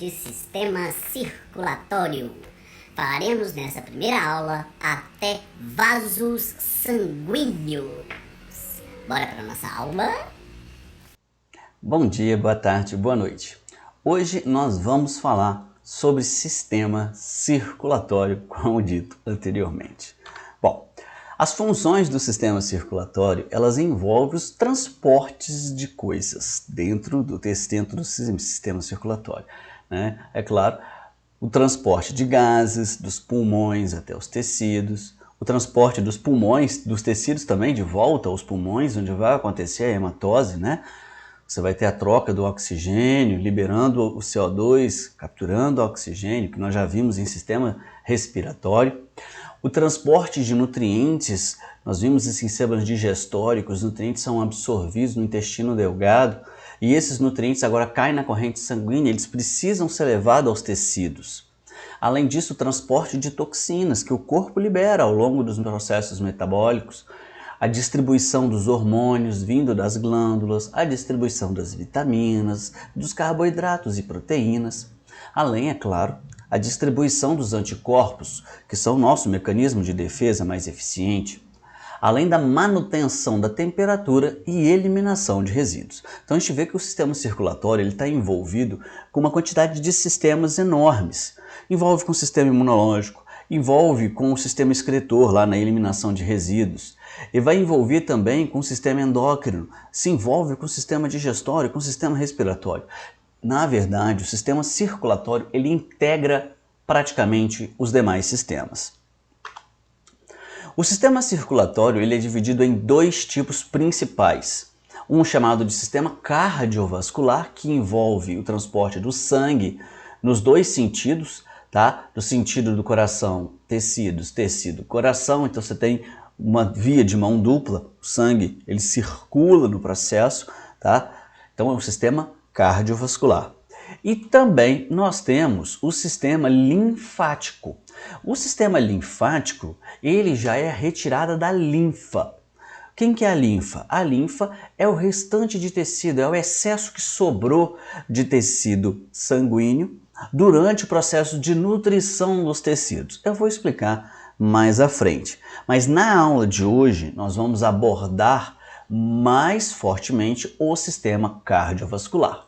de sistema circulatório. Falaremos nessa primeira aula até vasos sanguíneos. Bora para nossa aula? Bom dia, boa tarde, boa noite. Hoje nós vamos falar sobre sistema circulatório, como dito anteriormente. Bom, as funções do sistema circulatório, elas envolvem os transportes de coisas dentro do sistema circulatório, né? É claro, o transporte de gases, dos pulmões até os tecidos, o transporte dos pulmões, dos tecidos também de volta aos pulmões, onde vai acontecer a hematose, né? Você vai ter a troca do oxigênio, liberando o CO2, capturando o oxigênio, que nós já vimos em sistema respiratório. O transporte de nutrientes, nós vimos isso em sistemas digestóricos, os nutrientes são absorvidos no intestino delgado e esses nutrientes agora caem na corrente sanguínea, eles precisam ser levados aos tecidos. Além disso, o transporte de toxinas que o corpo libera ao longo dos processos metabólicos, a distribuição dos hormônios vindo das glândulas, a distribuição das vitaminas, dos carboidratos e proteínas, além, é claro, a distribuição dos anticorpos, que são o nosso mecanismo de defesa mais eficiente, além da manutenção da temperatura e eliminação de resíduos. Então a gente vê que o sistema circulatório está envolvido com uma quantidade de sistemas enormes. Envolve com o sistema imunológico, envolve com o sistema excretor lá na eliminação de resíduos, e vai envolver também com o sistema endócrino, se envolve com o sistema digestório, com o sistema respiratório. Na verdade, o sistema circulatório ele integra praticamente os demais sistemas. O sistema circulatório ele é dividido em dois tipos principais. Um chamado de sistema cardiovascular, que envolve o transporte do sangue nos dois sentidos, tá? No sentido do coração, tecidos, tecido, coração. Então você tem uma via de mão dupla, o sangue ele circula no processo, tá? Então é um sistema cardiovascular. E também nós temos o sistema linfático. O sistema linfático, ele já é a retirada da linfa. Quem que é a linfa? A linfa é o restante de tecido, é o excesso que sobrou de tecido sanguíneo durante o processo de nutrição dos tecidos. Eu vou explicar mais à frente. Mas na aula de hoje nós vamos abordar mais fortemente o sistema cardiovascular.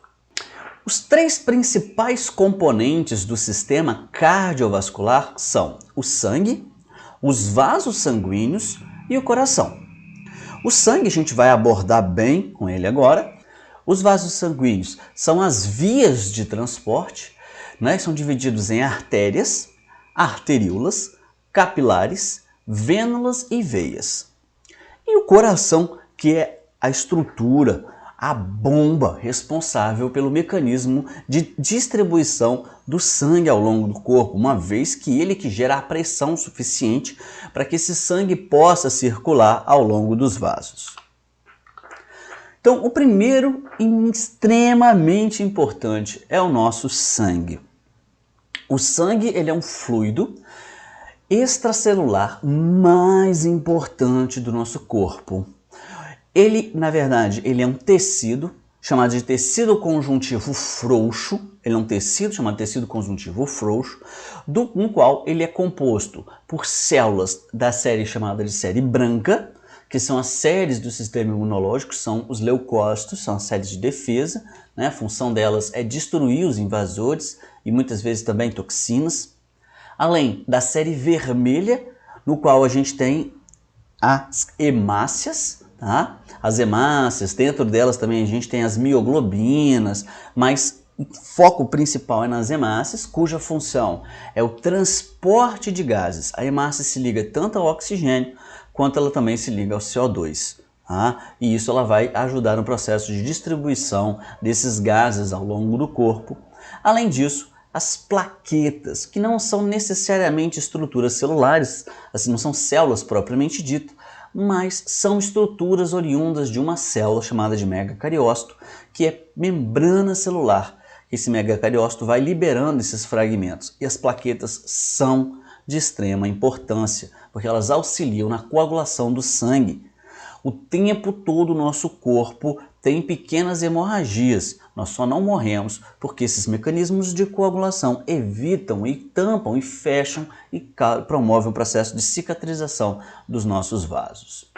Os três principais componentes do sistema cardiovascular são o sangue, os vasos sanguíneos e o coração. O sangue a gente vai abordar bem com ele agora. Os vasos sanguíneos são as vias de transporte, né? São divididos em artérias, arteríolas, capilares, vênulas e veias. E o coração, que é a estrutura, a bomba responsável pelo mecanismo de distribuição do sangue ao longo do corpo, uma vez que ele que gera a pressão suficiente para que esse sangue possa circular ao longo dos vasos. Então, o primeiro e extremamente importante é o nosso sangue. O sangue ele é um fluido extracelular mais importante do nosso corpo. Ele, na verdade, ele é um tecido chamado de tecido conjuntivo frouxo. Ele é um tecido chamado de tecido conjuntivo frouxo, no qual ele é composto por células da série chamada de série branca, que são as séries do sistema imunológico, são os leucócitos, são as séries de defesa, né? A função delas é destruir os invasores e muitas vezes também toxinas. Além da série vermelha, no qual a gente tem as hemácias, tá? As hemácias, dentro delas também a gente tem as mioglobinas, mas o foco principal é nas hemácias, cuja função é o transporte de gases. A hemácia se liga tanto ao oxigênio, quanto ela também se liga ao CO2. Tá? E isso ela vai ajudar no processo de distribuição desses gases ao longo do corpo. Além disso, as plaquetas, que não são necessariamente estruturas celulares, assim, não são células propriamente dito, mas são estruturas oriundas de uma célula chamada de megacariócito, que é membrana celular. Esse megacariócito vai liberando esses fragmentos e as plaquetas são de extrema importância, porque elas auxiliam na coagulação do sangue. O tempo todo o nosso corpo tem pequenas hemorragias. Nós só não morremos porque esses mecanismos de coagulação evitam e tampam e fecham e promovem o processo de cicatrização dos nossos vasos.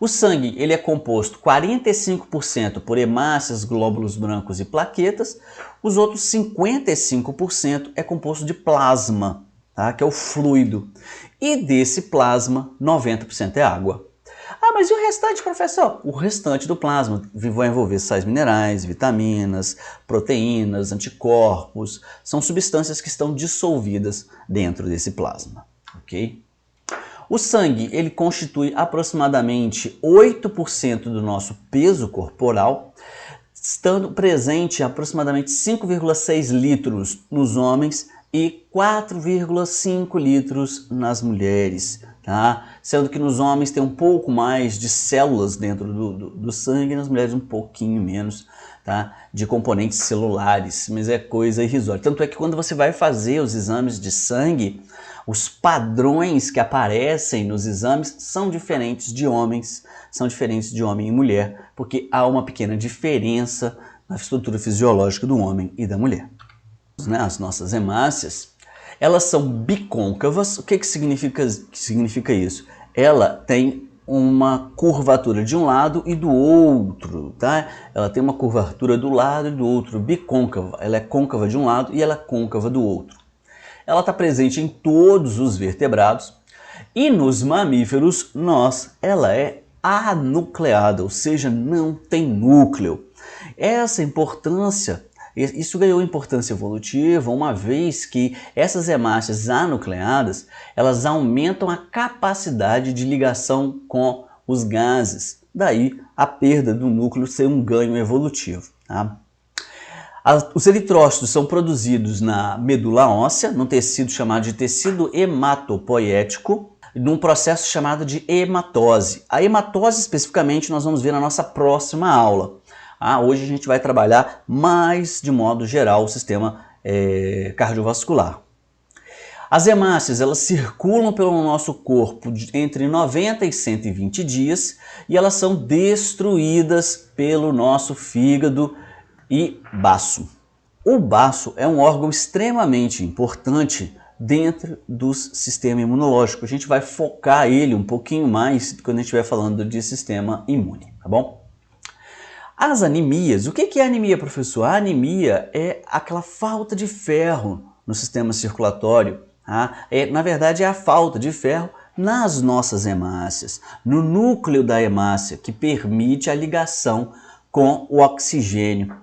O sangue ele é composto 45% por hemácias, glóbulos brancos e plaquetas. Os outros 55% é composto de plasma, tá? Que é o fluido. E desse plasma, 90% é água. Ah, mas e o restante, professor? O restante do plasma vai envolver sais minerais, vitaminas, proteínas, anticorpos. São substâncias que estão dissolvidas dentro desse plasma, ok? O sangue, ele constitui aproximadamente 8% do nosso peso corporal, estando presente aproximadamente 5,6 litros nos homens e 4,5 litros nas mulheres, tá? Sendo que nos homens tem um pouco mais de células dentro do sangue e nas mulheres um pouquinho menos, tá? De componentes celulares, mas é coisa irrisória. Tanto é que quando você vai fazer os exames de sangue, os padrões que aparecem nos exames são diferentes de homens, são diferentes de homem e mulher, porque há uma pequena diferença na estrutura fisiológica do homem e da mulher. As nossas hemácias, elas são bicôncavas. O que significa isso? Ela tem uma curvatura de um lado e do outro, tá? Ela tem uma curvatura do lado e do outro, bicôncava. Ela é côncava de um lado e ela é côncava do outro. Ela está presente em todos os vertebrados e nos mamíferos, ela é anucleada, ou seja, não tem núcleo. Essa importância, isso ganhou importância evolutiva, uma vez que essas hemácias anucleadas, elas aumentam a capacidade de ligação com os gases. Daí a perda do núcleo ser um ganho evolutivo, tá? Os eritrócitos são produzidos na medula óssea, num tecido chamado de tecido hematopoético, num processo chamado de hematose. A hematose, especificamente, nós vamos ver na nossa próxima aula. Hoje a gente vai trabalhar mais, de modo geral, o sistema cardiovascular. As hemácias, elas circulam pelo nosso corpo entre 90 e 120 dias e elas são destruídas pelo nosso fígado e baço. O baço é um órgão extremamente importante dentro do sistema imunológico. A gente vai focar ele um pouquinho mais quando a gente estiver falando de sistema imune, tá bom? As anemias, o que é anemia, professor? A anemia é aquela falta de ferro no sistema circulatório, tá? Na verdade é a falta de ferro nas nossas hemácias, no núcleo da hemácia, que permite a ligação com o oxigênio.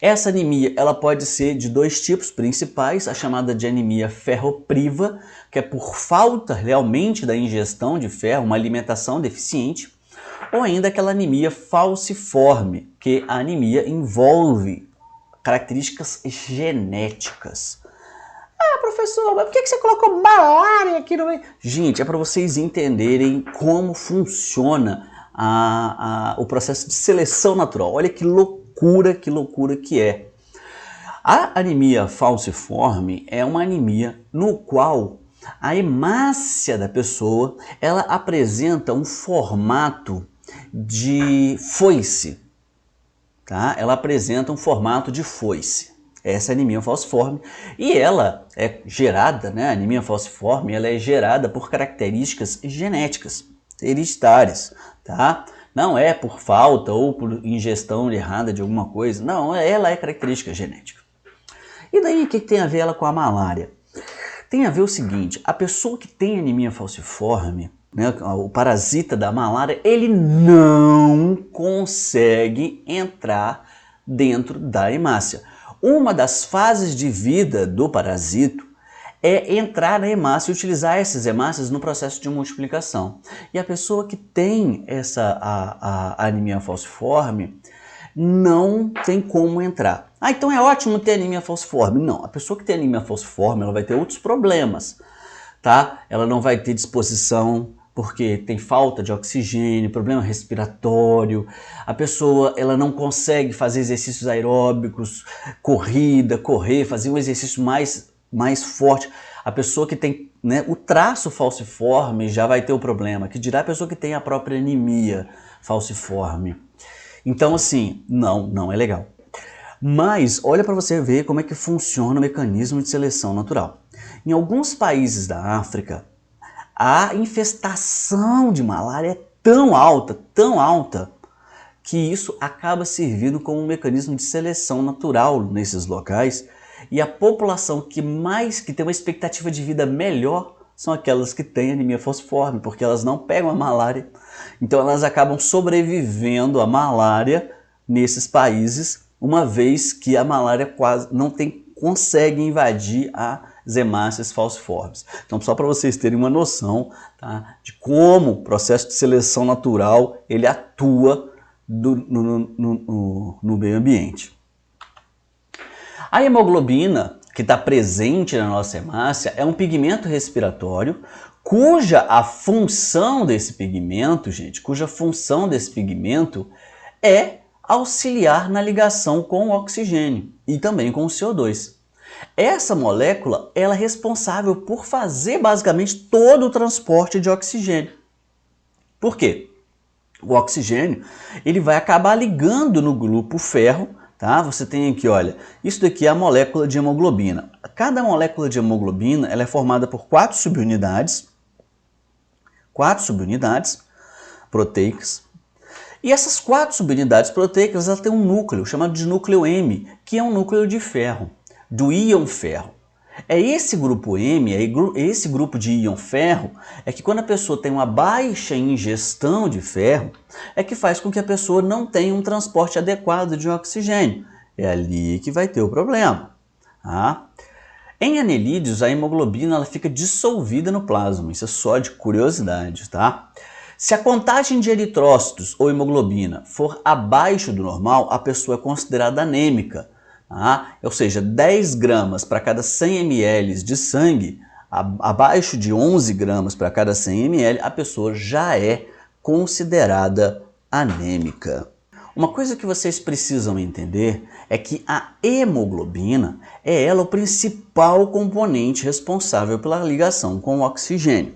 Essa anemia ela pode ser de dois tipos principais, a chamada de anemia ferropriva, que é por falta realmente da ingestão de ferro, uma alimentação deficiente, ou ainda aquela anemia falciforme, que a anemia envolve características genéticas. Ah, professor, mas por que você colocou malária aqui no meio? Gente, é para vocês entenderem como funciona o processo de seleção natural. Olha que loucura que é. A anemia falciforme é uma anemia no qual a hemácia da pessoa ela apresenta um formato de foice, tá? Ela apresenta um formato de foice. Essa é a anemia falciforme e ela é gerada, né? A anemia falciforme ela é gerada por características genéticas, hereditárias, tá? Não é por falta ou por ingestão errada de alguma coisa, não, ela é característica genética. E daí o que tem a ver ela com a malária? Tem a ver o seguinte, a pessoa que tem anemia falciforme, né, o parasita da malária, ele não consegue entrar dentro da hemácia. Uma das fases de vida do parasito é entrar na hemácia e utilizar essas hemácias no processo de multiplicação. E a pessoa que tem a anemia falciforme não tem como entrar. Ah, então é ótimo ter anemia falciforme. Não, a pessoa que tem anemia falciforme ela vai ter outros problemas, tá? Ela não vai ter disposição porque tem falta de oxigênio, problema respiratório, a pessoa ela não consegue fazer exercícios aeróbicos, correr, fazer um exercício mais forte. A pessoa que tem, né, o traço falciforme já vai ter o problema, que dirá a pessoa que tem a própria anemia falciforme. Então, assim, não é legal. Mas olha para você ver como é que funciona o mecanismo de seleção natural. Em alguns países da África, a infestação de malária é tão alta, que isso acaba servindo como um mecanismo de seleção natural nesses locais, e a população que tem uma expectativa de vida melhor são aquelas que têm anemia falciforme, porque elas não pegam a malária, então elas acabam sobrevivendo à malária nesses países, uma vez que a malária quase não consegue invadir as hemácias falciformes. Então, só para vocês terem uma noção, tá, de como o processo de seleção natural ele atua no meio ambiente. A hemoglobina, que está presente na nossa hemácia, é um pigmento respiratório cuja função desse pigmento é auxiliar na ligação com o oxigênio e também com o CO2. Essa molécula ela é responsável por fazer basicamente todo o transporte de oxigênio. Por quê? O oxigênio ele vai acabar ligando no grupo ferro, tá? Você tem aqui, olha, isso daqui é a molécula de hemoglobina. Cada molécula de hemoglobina ela é formada por 4 subunidades proteicas. E essas 4 subunidades proteicas elas têm um núcleo chamado de núcleo M, que é um núcleo de ferro, do íon ferro. É esse grupo M, esse grupo de íon ferro, é que quando a pessoa tem uma baixa ingestão de ferro, é que faz com que a pessoa não tenha um transporte adequado de oxigênio. É ali que vai ter o problema. Tá? Em anelídeos, a hemoglobina ela fica dissolvida no plasma, isso é só de curiosidade, tá? Se a contagem de eritrócitos ou hemoglobina for abaixo do normal, a pessoa é considerada anêmica. Ou seja, 10 gramas para cada 100 ml de sangue, abaixo de 11 gramas para cada 100 ml, a pessoa já é considerada anêmica. Uma coisa que vocês precisam entender é que a hemoglobina é ela o principal componente responsável pela ligação com o oxigênio.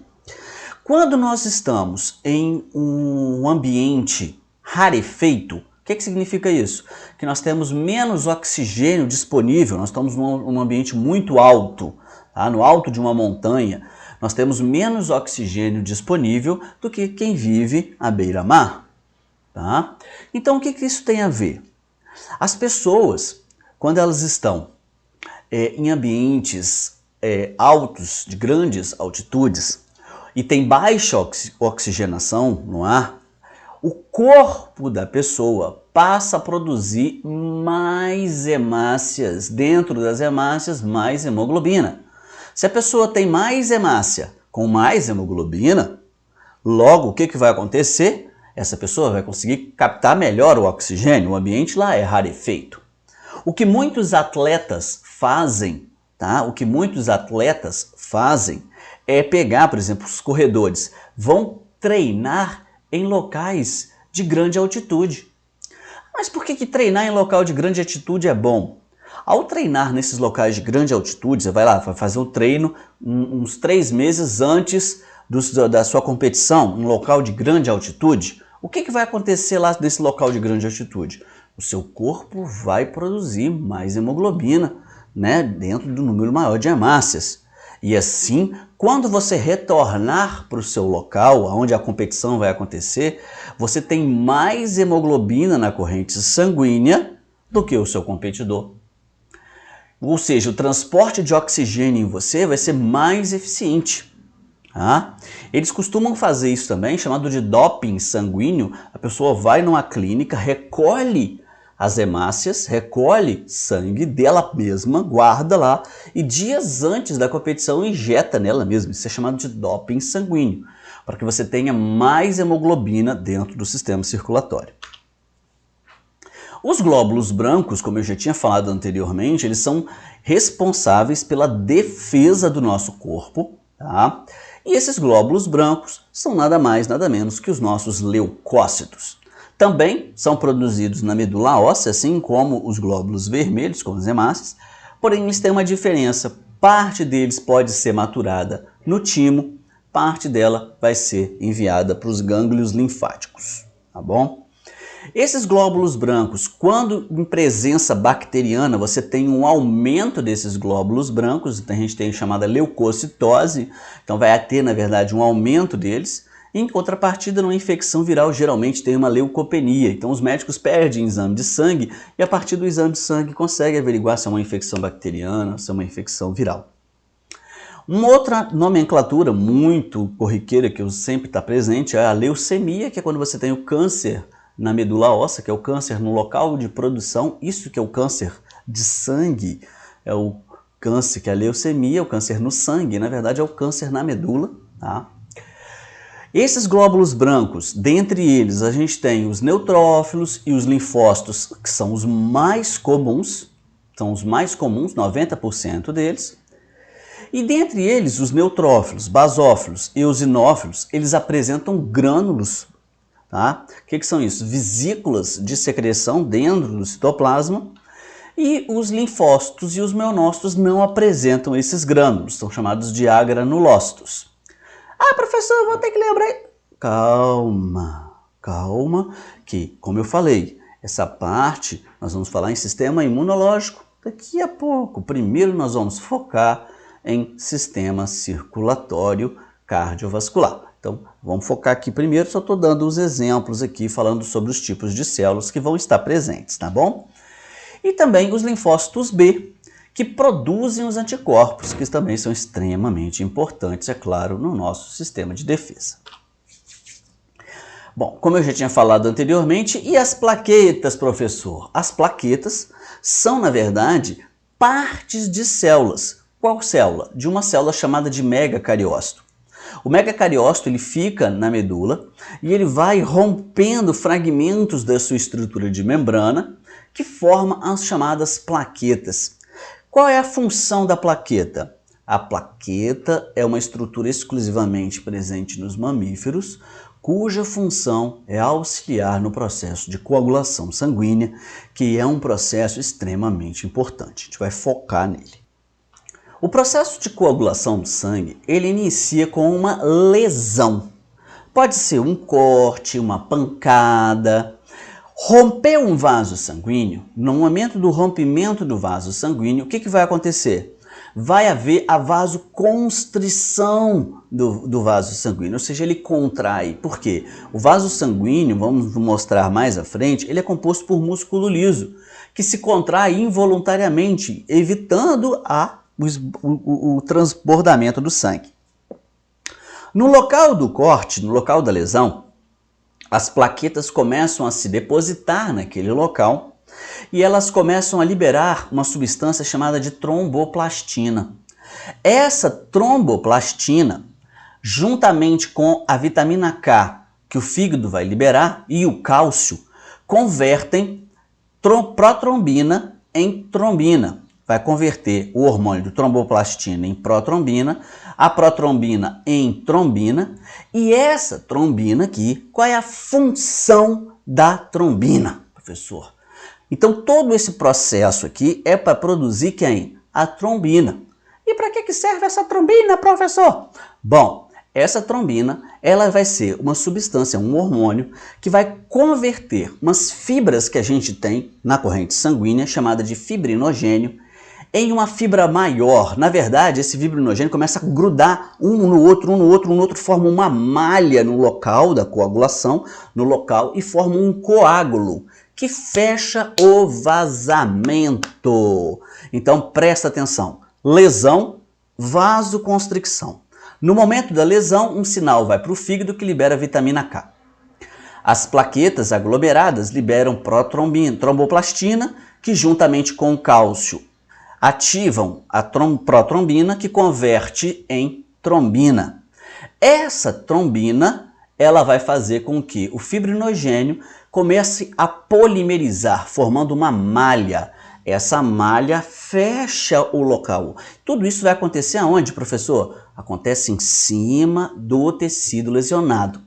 Quando nós estamos em um ambiente rarefeito, o que significa isso? Que nós temos menos oxigênio disponível, nós estamos num ambiente muito alto, tá? No alto de uma montanha, nós temos menos oxigênio disponível do que quem vive à beira-mar. Tá? Então o que isso tem a ver? As pessoas, quando elas estão em ambientes altos, de grandes altitudes, e tem baixa oxigenação no ar, o corpo da pessoa passa a produzir mais hemácias, dentro das hemácias mais hemoglobina. Se a pessoa tem mais hemácia com mais hemoglobina, logo o que vai acontecer? Essa pessoa vai conseguir captar melhor o oxigênio, o ambiente lá é rarefeito. O que muitos atletas fazem, tá? O que muitos atletas fazem é pegar, por exemplo, os corredores, vão treinar em locais de grande altitude. Mas por que treinar em local de grande altitude é bom? Ao treinar nesses locais de grande altitude, você vai lá, vai fazer o treino uns 3 meses antes da sua competição, em local de grande altitude. O que vai acontecer lá nesse local de grande altitude? O seu corpo vai produzir mais hemoglobina, né, dentro do número maior de hemácias. E assim, quando você retornar para o seu local, onde a competição vai acontecer, você tem mais hemoglobina na corrente sanguínea do que o seu competidor. Ou seja, o transporte de oxigênio em você vai ser mais eficiente. Tá? Eles costumam fazer isso também, chamado de doping sanguíneo. A pessoa vai numa clínica, recolhe as hemácias, recolhe sangue dela mesma, guarda lá e dias antes da competição injeta nela mesma. Isso é chamado de doping sanguíneo, para que você tenha mais hemoglobina dentro do sistema circulatório. Os glóbulos brancos, como eu já tinha falado anteriormente, eles são responsáveis pela defesa do nosso corpo, tá? E esses glóbulos brancos são nada mais, nada menos que os nossos leucócitos. Também são produzidos na medula óssea, assim como os glóbulos vermelhos, como as hemácias, porém eles têm uma diferença. Parte deles pode ser maturada no timo, parte dela vai ser enviada para os gânglios linfáticos, tá bom? Esses glóbulos brancos, quando em presença bacteriana, você tem um aumento desses glóbulos brancos, então a gente tem a chamada leucocitose, então vai ter, na verdade, um aumento deles. Em contrapartida, numa infecção viral, geralmente tem uma leucopenia, então os médicos pedem exame de sangue e a partir do exame de sangue conseguem averiguar se é uma infecção bacteriana, se é uma infecção viral. Uma outra nomenclatura muito corriqueira que sempre está presente é a leucemia, que é quando você tem o câncer na medula óssea, que é o câncer no local de produção, isso que é o câncer de sangue, é o câncer que é a leucemia, o câncer no sangue, na verdade é o câncer na medula, tá? Esses glóbulos brancos, dentre eles a gente tem os neutrófilos e os linfócitos, que são os mais comuns, 90% deles. E dentre eles, os neutrófilos, basófilos e eosinófilos, eles apresentam grânulos. Tá? O que são isso? Vesículas de secreção dentro do citoplasma. E os linfócitos e os meionócitos não apresentam esses grânulos, são chamados de agranulócitos. Ah, professor, eu vou ter que lembrar. Calma, calma, que, como eu falei, essa parte nós vamos falar em sistema imunológico daqui a pouco. Primeiro nós vamos focar em sistema circulatório cardiovascular. Então, vamos focar aqui primeiro, só estou dando os exemplos aqui, falando sobre os tipos de células que vão estar presentes, tá bom? E também os linfócitos B, que produzem os anticorpos, que também são extremamente importantes, é claro, no nosso sistema de defesa. Bom, como eu já tinha falado anteriormente, e as plaquetas, professor? As plaquetas são, na verdade, partes de células. Qual célula? De uma célula chamada de megacariócito. O megacariócito ele fica na medula e ele vai rompendo fragmentos da sua estrutura de membrana que forma as chamadas plaquetas. Qual é a função da plaqueta? A plaqueta é uma estrutura exclusivamente presente nos mamíferos, cuja função é auxiliar no processo de coagulação sanguínea, que é um processo extremamente importante. A gente vai focar nele. O processo de coagulação do sangue, ele inicia com uma lesão. Pode ser um corte, uma pancada. Romper um vaso sanguíneo, no momento do rompimento do vaso sanguíneo, o que vai acontecer? Vai haver a vasoconstrição do vaso sanguíneo, ou seja, ele contrai. Por quê? O vaso sanguíneo, vamos mostrar mais à frente, ele é composto por músculo liso, que se contrai involuntariamente, evitando o transbordamento do sangue. No local do corte, no local da lesão, as plaquetas começam a se depositar naquele local e elas começam a liberar uma substância chamada de tromboplastina. Essa tromboplastina, juntamente com a vitamina K, que o fígado vai liberar, e o cálcio, convertem protrombina em trombina. Vai converter o hormônio de tromboplastina em protrombina, a protrombina em trombina, e essa trombina aqui, qual é a função da trombina, professor? Então todo esse processo aqui é para produzir quem? A trombina. E para que serve essa trombina, professor? Bom, essa trombina, ela vai ser uma substância, um hormônio, que vai converter umas fibras que a gente tem na corrente sanguínea, chamada de fibrinogênio, em uma fibra maior. Na verdade, esse fibrinogênio começa a grudar um no outro, forma uma malha no local da coagulação, e forma um coágulo que fecha o vazamento. Então, presta atenção. Lesão, vasoconstricção. No momento da lesão, um sinal vai para o fígado que libera vitamina K. As plaquetas aglomeradas liberam tromboplastina, que juntamente com o cálcio ativam a protrombina, que converte em trombina. Essa trombina, ela vai fazer com que o fibrinogênio comece a polimerizar, formando uma malha. Essa malha fecha o local. Tudo isso vai acontecer aonde, professor? Acontece em cima do tecido lesionado.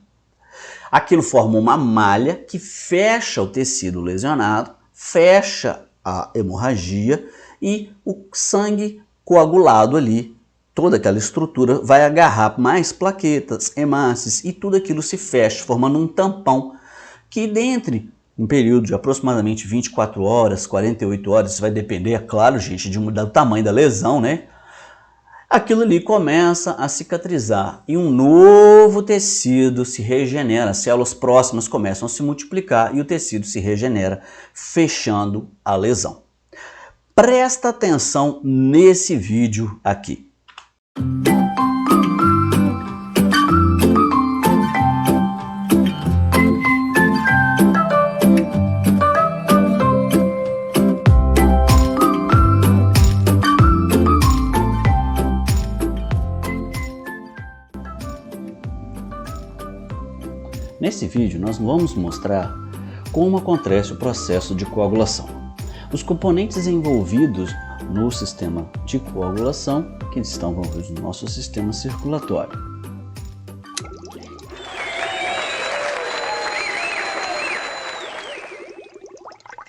Aquilo forma uma malha que fecha o tecido lesionado, fecha a hemorragia, e o sangue coagulado ali, toda aquela estrutura, vai agarrar mais plaquetas, hemácias e tudo aquilo se fecha, formando um tampão que dentre um período de aproximadamente 24 horas, 48 horas, isso vai depender, é claro, gente, do tamanho da lesão, né? Aquilo ali começa a cicatrizar e um novo tecido se regenera, as células próximas começam a se multiplicar e o tecido se regenera, fechando a lesão. Presta atenção nesse vídeo aqui. Nesse vídeo nós vamos mostrar como acontece o processo de coagulação. Os componentes envolvidos no sistema de coagulação que estão envolvidos no nosso sistema circulatório.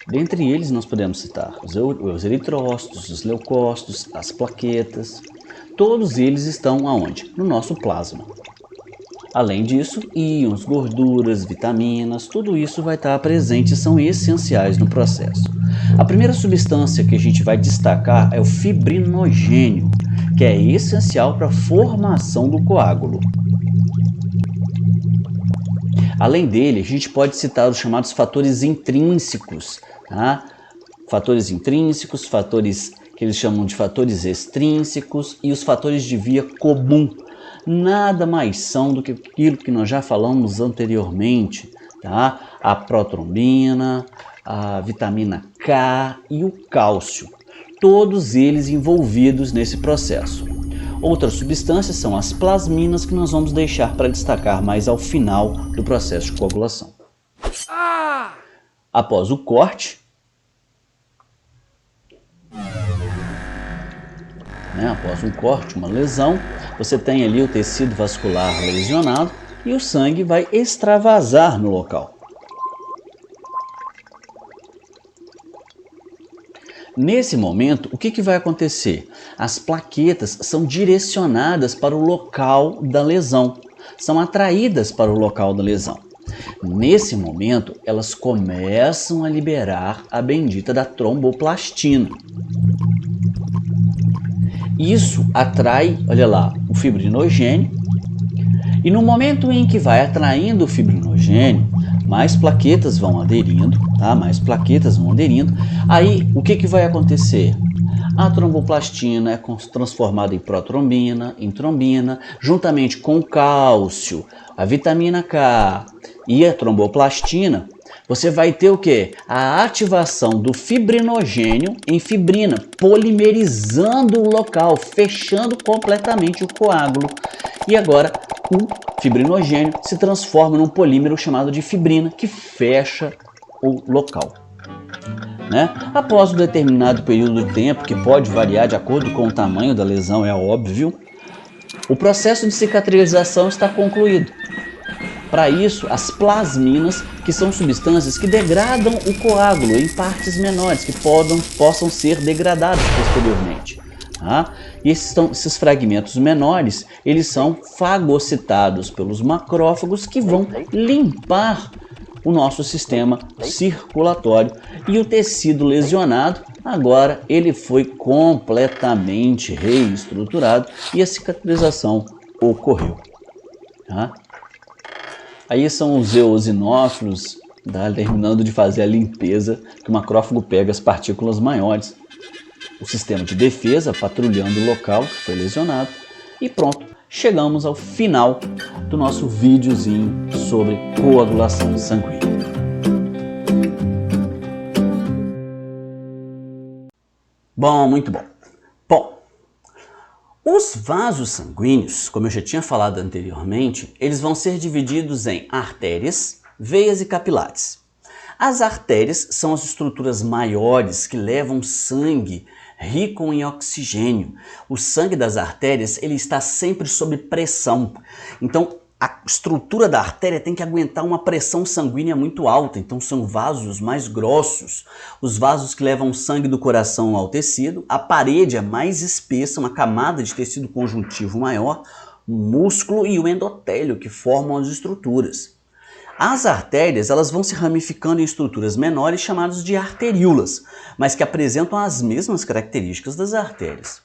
Dentre eles nós podemos citar os eritrócitos, os leucócitos, as plaquetas. Todos eles estão aonde? No nosso plasma. Além disso, íons, gorduras, vitaminas, tudo isso vai estar presente e são essenciais no processo. A primeira substância que a gente vai destacar é o fibrinogênio, que é essencial para a formação do coágulo. Além dele, a gente pode citar os chamados fatores intrínsecos, tá? Fatores intrínsecos, fatores que eles chamam de fatores extrínsecos e os fatores de via comum. Nada mais são do que aquilo que nós já falamos anteriormente, tá? A protrombina, a vitamina K e o cálcio, todos eles envolvidos nesse processo. Outras substâncias são as plasminas, que nós vamos deixar para destacar mais ao final do processo de coagulação. Após o corte, após um corte, uma lesão, você tem ali o tecido vascular lesionado e o sangue vai extravasar no local. Nesse momento, o que vai acontecer? As plaquetas são direcionadas para o local da lesão, são atraídas para o local da lesão. Nesse momento, elas começam a liberar a bendita da tromboplastina. Isso atrai, olha lá, o fibrinogênio, e no momento em que vai atraindo o fibrinogênio, mais plaquetas vão aderindo, tá? Mais plaquetas vão aderindo. Aí, o que vai acontecer? A tromboplastina é transformada em protrombina, em trombina, juntamente com o cálcio, a vitamina K e a tromboplastina. Você vai ter o quê? A ativação do fibrinogênio em fibrina, polimerizando o local, fechando completamente o coágulo. E agora o fibrinogênio se transforma num polímero chamado de fibrina, que fecha o local. Após um determinado período de tempo, que pode variar de acordo com o tamanho da lesão, é óbvio, o processo de cicatrização está concluído. Para isso, as plasminas, que são substâncias que degradam o coágulo em partes menores, que possam ser degradadas posteriormente. Tá? E esses fragmentos menores, eles são fagocitados pelos macrófagos, que vão limpar o nosso sistema circulatório. E o tecido lesionado, agora ele foi completamente reestruturado e a cicatrização ocorreu. Tá? Aí são os eosinófilos, terminando de fazer a limpeza, que o macrófago pega as partículas maiores. O sistema de defesa patrulhando o local que foi lesionado. E pronto, chegamos ao final do nosso videozinho sobre coagulação sanguínea. Bom, muito bom. Os vasos sanguíneos, como eu já tinha falado anteriormente, eles vão ser divididos em artérias, veias e capilares. As artérias são as estruturas maiores que levam sangue rico em oxigênio. O sangue das artérias ele está sempre sob pressão. Então, a estrutura da artéria tem que aguentar uma pressão sanguínea muito alta, então são vasos mais grossos, os vasos que levam sangue do coração ao tecido, a parede é mais espessa, uma camada de tecido conjuntivo maior, o músculo e o endotélio que formam as estruturas. As artérias, elas vão se ramificando em estruturas menores chamadas de arteríolas, mas que apresentam as mesmas características das artérias.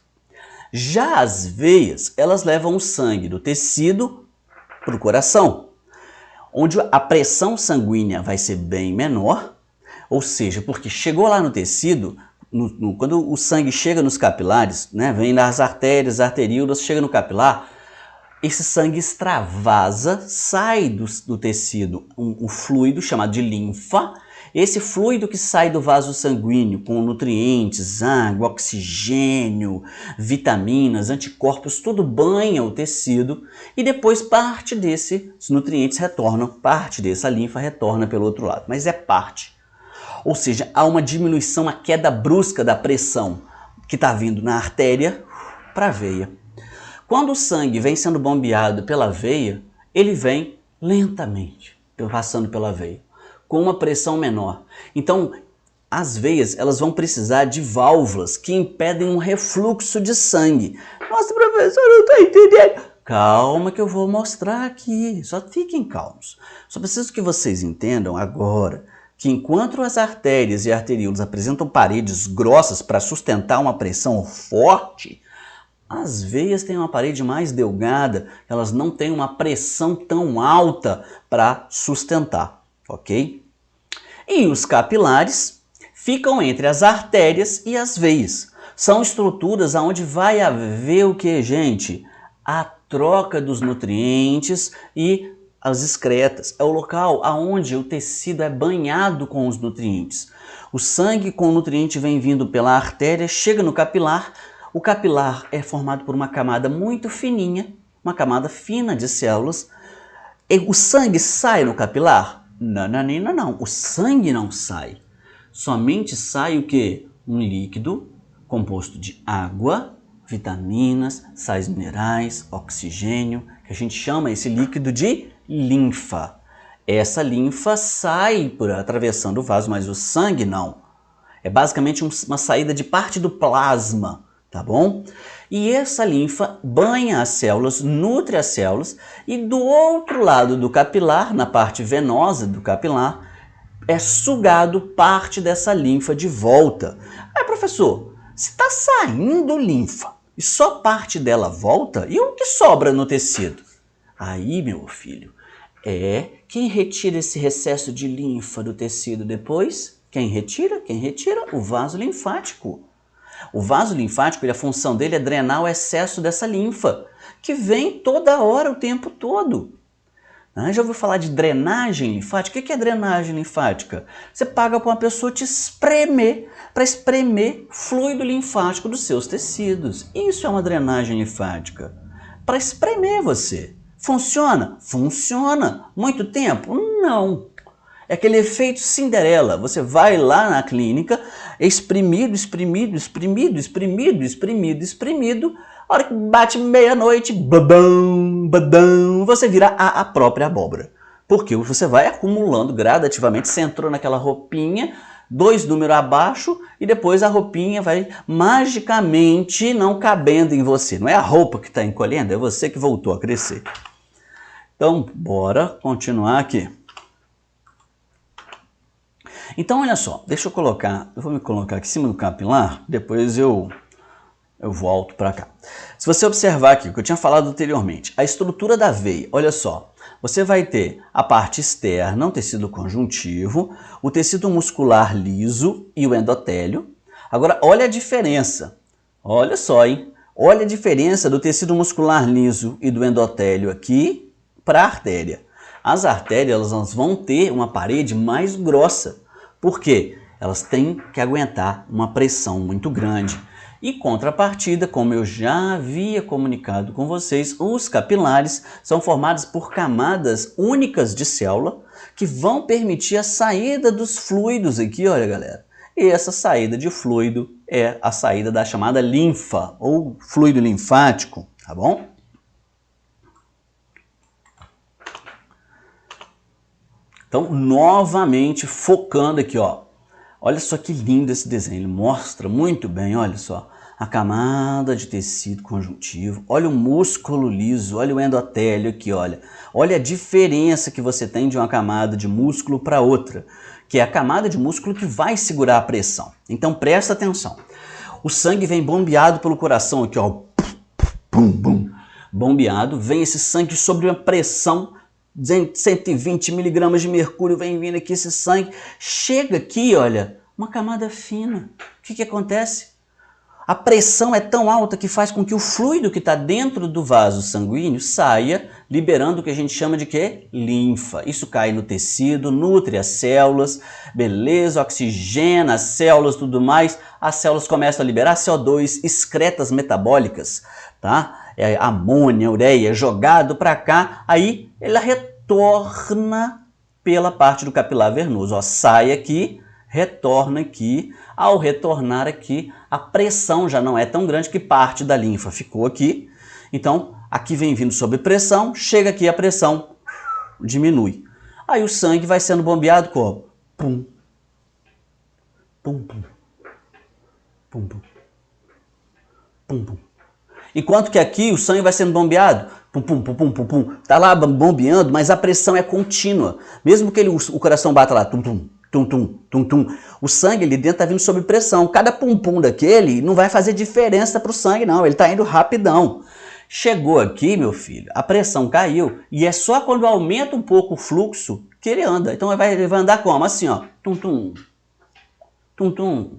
Já as veias, elas levam o sangue do tecido para o coração, onde a pressão sanguínea vai ser bem menor, ou seja, porque chegou lá no tecido, quando o sangue chega nos capilares, né, vem nas artérias, arteríolas, chega no capilar, esse sangue extravasa, sai do tecido um fluido chamado de linfa. Esse fluido que sai do vaso sanguíneo com nutrientes, água, oxigênio, vitaminas, anticorpos, tudo banha o tecido e depois parte desses nutrientes retornam, parte dessa linfa retorna pelo outro lado, mas é parte. Ou seja, há uma diminuição, uma queda brusca da pressão que está vindo na artéria para a veia. Quando o sangue vem sendo bombeado pela veia, ele vem lentamente passando pela veia, com uma pressão menor. Então, as veias elas vão precisar de válvulas que impedem um refluxo de sangue. Nossa, professor, eu não estou entendendo. Calma que eu vou mostrar aqui, só fiquem calmos. Só preciso que vocês entendam agora que enquanto as artérias e arteríolas apresentam paredes grossas para sustentar uma pressão forte, as veias têm uma parede mais delgada, elas não têm uma pressão tão alta para sustentar, ok? E os capilares ficam entre as artérias e as veias. São estruturas onde vai haver o que, gente? A troca dos nutrientes e as excretas. É o local onde o tecido é banhado com os nutrientes. O sangue com o nutriente vem vindo pela artéria, chega no capilar. O capilar é formado por uma camada muito fininha, uma camada fina de células. E o sangue sai no capilar? Não. O sangue não sai. Somente sai o quê? Um líquido composto de água, vitaminas, sais minerais, oxigênio, que a gente chama esse líquido de linfa. Essa linfa sai atravessando o vaso, mas o sangue não. É basicamente uma saída de parte do plasma. Tá bom? E essa linfa banha as células, nutre as células e do outro lado do capilar, na parte venosa do capilar, é sugado parte dessa linfa de volta. Aí, professor, se está saindo linfa e só parte dela volta, e o que sobra no tecido? Aí, meu filho, é quem retira esse recesso de linfa do tecido depois? Quem retira? O vaso linfático. O vaso linfático, a função dele é drenar o excesso dessa linfa, que vem toda hora, o tempo todo. Já ouviu falar de drenagem linfática? O que é drenagem linfática? Você paga para uma pessoa te espremer, para espremer fluido linfático dos seus tecidos. Isso é uma drenagem linfática. Para espremer você. Funciona? Funciona. Muito tempo? Não. É aquele efeito Cinderela. Você vai lá na clínica, exprimido. A hora que bate meia-noite, badão, você vira a própria abóbora. Porque você vai acumulando gradativamente. Você entrou naquela roupinha, 2 números abaixo, e depois a roupinha vai magicamente não cabendo em você. Não é a roupa que está encolhendo, é você que voltou a crescer. Então, bora continuar aqui. Então, olha só, eu vou me colocar aqui em cima do capilar, depois eu volto para cá. Se você observar aqui o que eu tinha falado anteriormente, a estrutura da veia, olha só, você vai ter a parte externa, o tecido conjuntivo, o tecido muscular liso e o endotélio. Agora, olha a diferença, olha só, hein? Olha a diferença do tecido muscular liso e do endotélio aqui para a artéria. As artérias elas vão ter uma parede mais grossa. Por quê? Elas têm que aguentar uma pressão muito grande. E contrapartida, como eu já havia comunicado com vocês, os capilares são formados por camadas únicas de célula que vão permitir a saída dos fluidos aqui, olha galera. E essa saída de fluido é a saída da chamada linfa ou fluido linfático, tá bom? Então, novamente, focando aqui, ó. Olha só que lindo esse desenho, ele mostra muito bem, olha só. a camada de tecido conjuntivo, olha o músculo liso, olha o endotélio aqui, olha. Olha a diferença que você tem de uma camada de músculo para outra, que é a camada de músculo que vai segurar a pressão. Então presta atenção. O sangue vem bombeado pelo coração aqui, ó. Pum, pum. Bombeado, vem esse sangue sob uma pressão, 120 miligramas de mercúrio, vem vindo aqui esse sangue. Chega aqui, olha, uma camada fina. O que acontece? A pressão é tão alta que faz com que o fluido que está dentro do vaso sanguíneo saia, liberando o que a gente chama de quê? Linfa. Isso cai no tecido, nutre as células, beleza, oxigena as células, tudo mais. As células começam a liberar CO2, excretas metabólicas, tá? Amônia, ureia, jogado para cá, aí ela retorna pela parte do capilar venoso. Ó, sai aqui, retorna aqui. Ao retornar aqui, a pressão já não é tão grande que parte da linfa ficou aqui. Então, aqui vem vindo sob pressão, chega aqui a pressão diminui. Aí o sangue vai sendo bombeado como? Pum, pum, pum, pum, pum, pum, pum. Enquanto que aqui o sangue vai sendo bombeado, pum, pum, pum, pum, pum, pum, tá lá bombeando, mas a pressão é contínua. Mesmo que o coração bata lá, tum, tum, tum, tum, tum, tum, o sangue ali dentro tá vindo sob pressão. Cada pum, pum daquele não vai fazer diferença pro sangue, não. Ele tá indo rapidão. Chegou aqui, meu filho, a pressão caiu e é só quando aumenta um pouco o fluxo que ele anda. Então ele vai andar como? Assim, ó, tum, tum, tum, tum.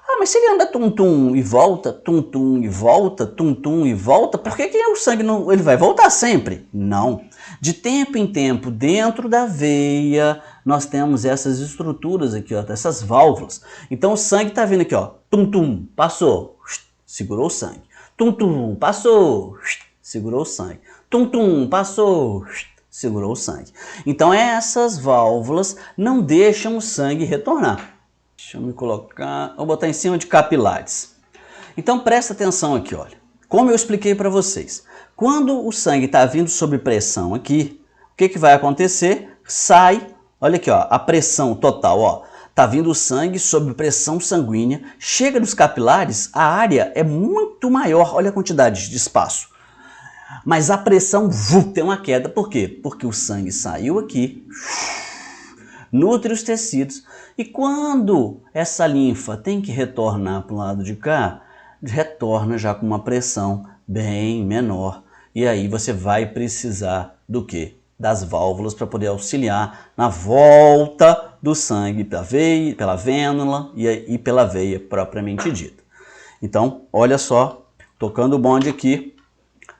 Ah, mas se ele anda tum-tum e volta, tum-tum e volta, tum-tum e volta, por que o sangue não... ele vai voltar sempre? Não. De tempo em tempo, dentro da veia, nós temos essas estruturas aqui, ó, essas válvulas. Então o sangue está vindo aqui, ó, tum-tum, passou, segurou o sangue. Tum-tum, passou, segurou o sangue. Tum-tum, passou, segurou o sangue. Então essas válvulas não deixam o sangue retornar. Deixa eu me colocar, vou botar em cima de capilares. Então presta atenção aqui, olha. Como eu expliquei para vocês, quando o sangue está vindo sob pressão aqui, o que vai acontecer? Sai, olha aqui, ó, a pressão total, ó, tá vindo o sangue sob pressão sanguínea, chega nos capilares, a área é muito maior, olha a quantidade de espaço. Mas a pressão tem uma queda, por quê? Porque o sangue saiu aqui, nutre os tecidos, e quando essa linfa tem que retornar para o lado de cá, retorna já com uma pressão bem menor. E aí você vai precisar do quê? Das válvulas para poder auxiliar na volta do sangue pela veia, pela vênula e pela veia propriamente dita. Então, olha só, tocando o bonde aqui,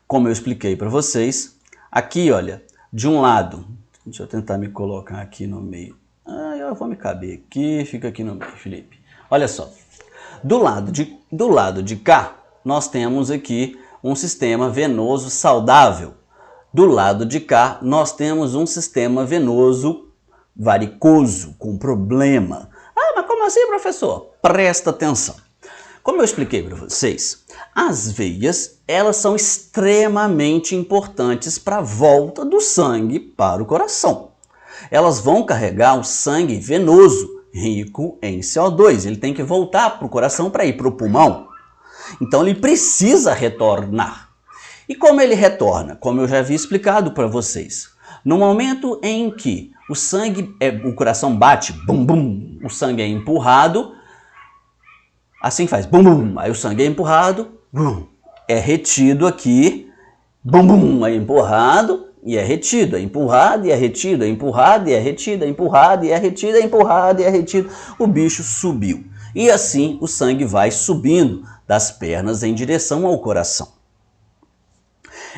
como eu expliquei para vocês, aqui, olha, de um lado, deixa eu tentar me colocar aqui no meio. Eu vou me caber aqui, fica aqui no meio, Felipe. Olha só, do lado de cá, nós temos aqui um sistema venoso saudável. Do lado de cá, nós temos um sistema venoso varicoso, com problema. Ah, mas como assim, professor? Presta atenção. Como eu expliquei para vocês, as veias, elas são extremamente importantes para a volta do sangue para o coração. Elas vão carregar o sangue venoso, rico em CO2. Ele tem que voltar para o coração para ir para o pulmão. Então ele precisa retornar. E como ele retorna? Como eu já havia explicado para vocês. No momento em que o coração bate, bum bum, o sangue é empurrado, assim faz, bum bum, aí o sangue é empurrado, bum, é retido aqui, bum bum, é empurrado, e é retido, é empurrado e é retido, é empurrado e é retido, é empurrado e é retido, é empurrado e é retido. O bicho subiu. E assim o sangue vai subindo das pernas em direção ao coração.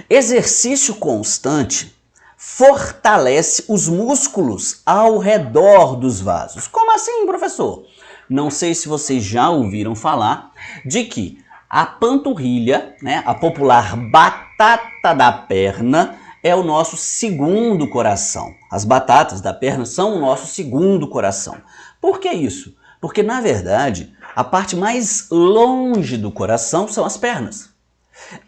Exercício constante fortalece os músculos ao redor dos vasos. Como assim, professor? Não sei se vocês já ouviram falar de que a panturrilha, né, a popular batata da perna, é o nosso segundo coração. As batatas da perna são o nosso segundo coração. Por que isso? Porque, na verdade, a parte mais longe do coração são as pernas.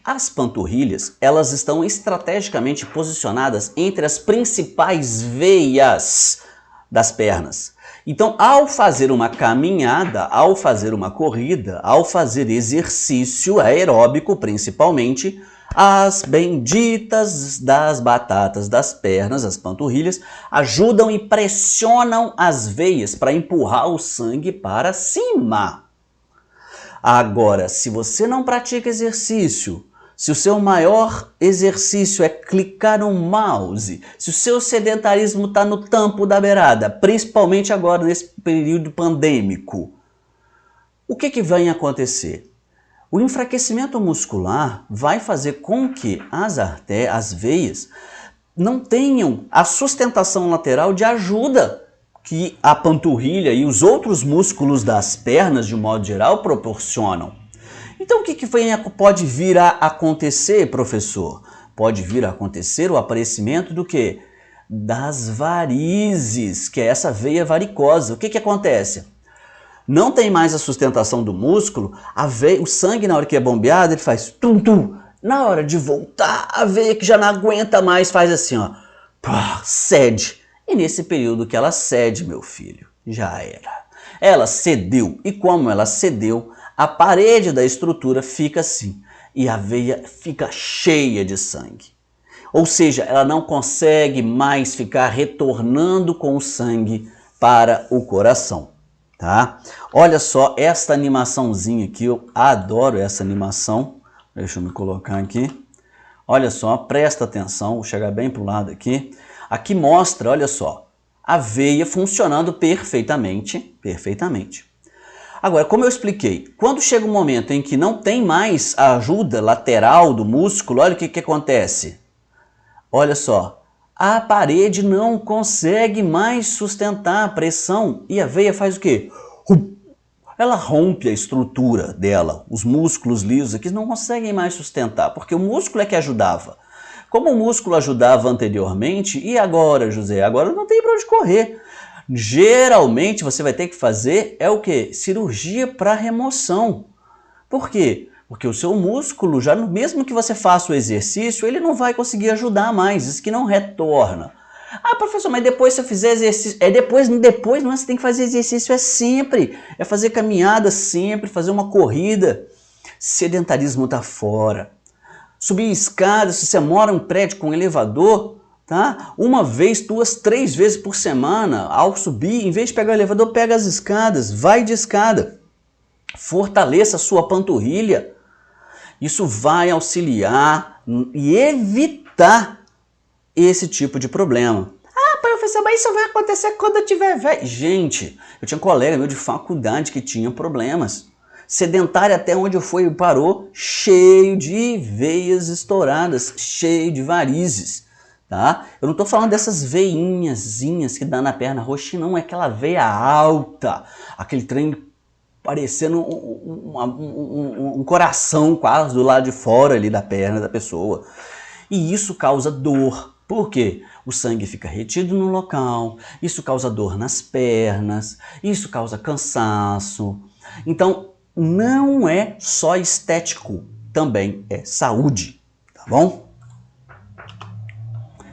As panturrilhas, elas estão estrategicamente posicionadas entre as principais veias das pernas. Então, ao fazer uma caminhada, ao fazer uma corrida, ao fazer exercício aeróbico principalmente, as benditas das batatas das pernas, as panturrilhas, ajudam e pressionam as veias para empurrar o sangue para cima. Agora, se você não pratica exercício, se o seu maior exercício é clicar no mouse, se o seu sedentarismo está no tampo da beirada, principalmente agora nesse período pandêmico, o que vai acontecer? O enfraquecimento muscular vai fazer com que as veias não tenham a sustentação lateral de ajuda que a panturrilha e os outros músculos das pernas, de modo geral, proporcionam. Então, o que pode vir a acontecer, professor? Pode vir a acontecer o aparecimento do quê? Das varizes, que é essa veia varicosa. O que acontece? Não tem mais a sustentação do músculo, o sangue, na hora que é bombeado, ele faz tum-tum. Na hora de voltar, a veia que já não aguenta mais faz assim, ó, cede. E nesse período que ela cede, meu filho, já era. Ela cedeu, e como ela cedeu, a parede da estrutura fica assim, e a veia fica cheia de sangue. Ou seja, ela não consegue mais ficar retornando com o sangue para o coração, tá? Olha só esta animaçãozinha aqui, eu adoro essa animação. Deixa eu me colocar aqui. Olha só, presta atenção, vou chegar bem para o lado aqui. Aqui mostra, olha só, a veia funcionando perfeitamente. Agora, como eu expliquei, quando chega um momento em que não tem mais a ajuda lateral do músculo, olha o que acontece. Olha só, a parede não consegue mais sustentar a pressão e a veia faz o quê? Ela rompe a estrutura dela, os músculos lisos aqui não conseguem mais sustentar, porque o músculo é que ajudava. Como o músculo ajudava anteriormente, e agora, José? Agora não tem para onde correr. Geralmente você vai ter que fazer o quê? Cirurgia para remoção. Por quê? Porque o seu músculo, já mesmo que você faça o exercício, ele não vai conseguir ajudar mais, isso que não retorna. Ah, professor, mas depois se eu fizer exercício... Depois não é, você tem que fazer exercício, é sempre. É fazer caminhada sempre, fazer uma corrida. Sedentarismo está fora. Subir escada, se você mora em um prédio com elevador, tá? Uma vez, 2, 3 vezes por semana, ao subir, em vez de pegar o elevador, pega as escadas, vai de escada. Fortaleça a sua panturrilha. Isso vai auxiliar e evitar esse tipo de problema. Ah, professor, mas isso vai acontecer quando eu tiver velho. Gente, eu tinha um colega meu de faculdade que tinha problemas. Sedentário até onde foi e parou, cheio de veias estouradas, cheio de varizes, tá? Eu não estou falando dessas veinhazinhas que dá na perna roxinha, não, é aquela veia alta, aquele trem parecendo um coração quase do lado de fora ali da perna da pessoa. E isso causa dor. Por quê? O sangue fica retido no local, isso causa dor nas pernas, isso causa cansaço. Então, não é só estético, também é saúde, tá bom?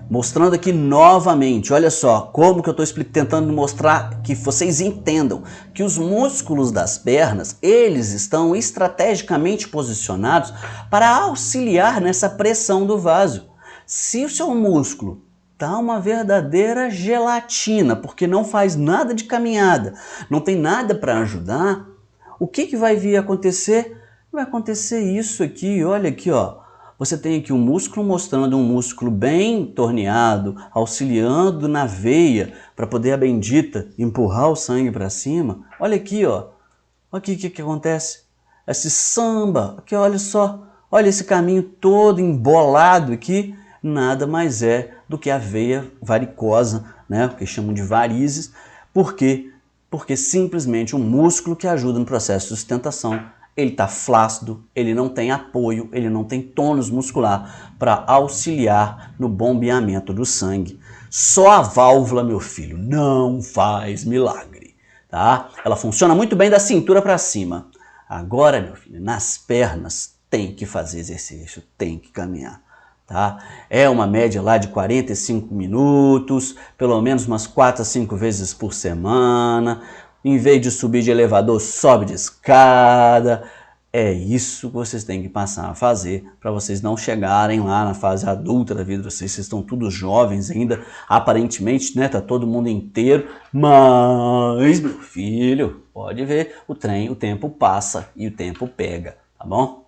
Mostrando aqui novamente, olha só, como que eu estou tentando mostrar que vocês entendam que os músculos das pernas, eles estão estrategicamente posicionados para auxiliar nessa pressão do vaso. Se o seu músculo tá uma verdadeira gelatina, porque não faz nada de caminhada, não tem nada para ajudar, o que vai vir a acontecer? Vai acontecer isso aqui, olha aqui, ó. Você tem aqui um músculo mostrando um músculo bem torneado, auxiliando na veia para poder a bendita empurrar o sangue para cima. Olha aqui, ó. Olha aqui o que acontece. Esse samba, aqui, olha só. Olha esse caminho todo embolado aqui. Nada mais é do que a veia varicosa, né? Que chamam de varizes. Por quê? Porque simplesmente um músculo que ajuda no processo de sustentação, ele está flácido, ele não tem apoio, ele não tem tônus muscular para auxiliar no bombeamento do sangue. Só a válvula, meu filho, não faz milagre, tá? Ela funciona muito bem da cintura para cima. Agora, meu filho, nas pernas tem que fazer exercício, tem que caminhar. tá? É uma média lá de 45 minutos, pelo menos umas 4 a 5 vezes por semana. Em vez de subir de elevador, sobe de escada. É isso que vocês têm que passar a fazer para vocês não chegarem lá na fase adulta da vida de vocês. Vocês estão todos jovens ainda, aparentemente, né? Tá todo mundo inteiro, mas, meu filho, pode ver, o tempo passa e o tempo pega, tá bom?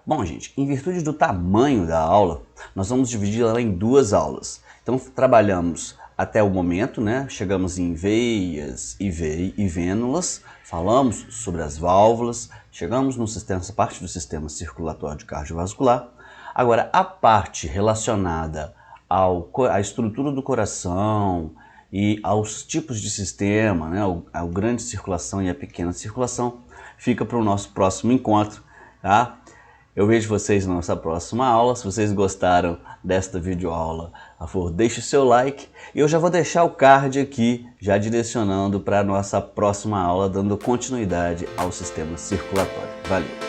Bom, gente, em virtude do tamanho da aula, nós vamos dividir ela em 2 aulas. Então, trabalhamos até o momento, né? Chegamos em veias e vênulas, falamos sobre as válvulas, chegamos nessa parte do sistema circulatório cardiovascular. Agora, a parte relacionada à estrutura do coração e aos tipos de sistema, né? A grande circulação e a pequena circulação, fica para o nosso próximo encontro, tá? Eu vejo vocês na nossa próxima aula. Se vocês gostaram desta videoaula, por favor, deixe o seu like. E eu já vou deixar o card aqui, já direcionando para a nossa próxima aula, dando continuidade ao sistema circulatório. Valeu!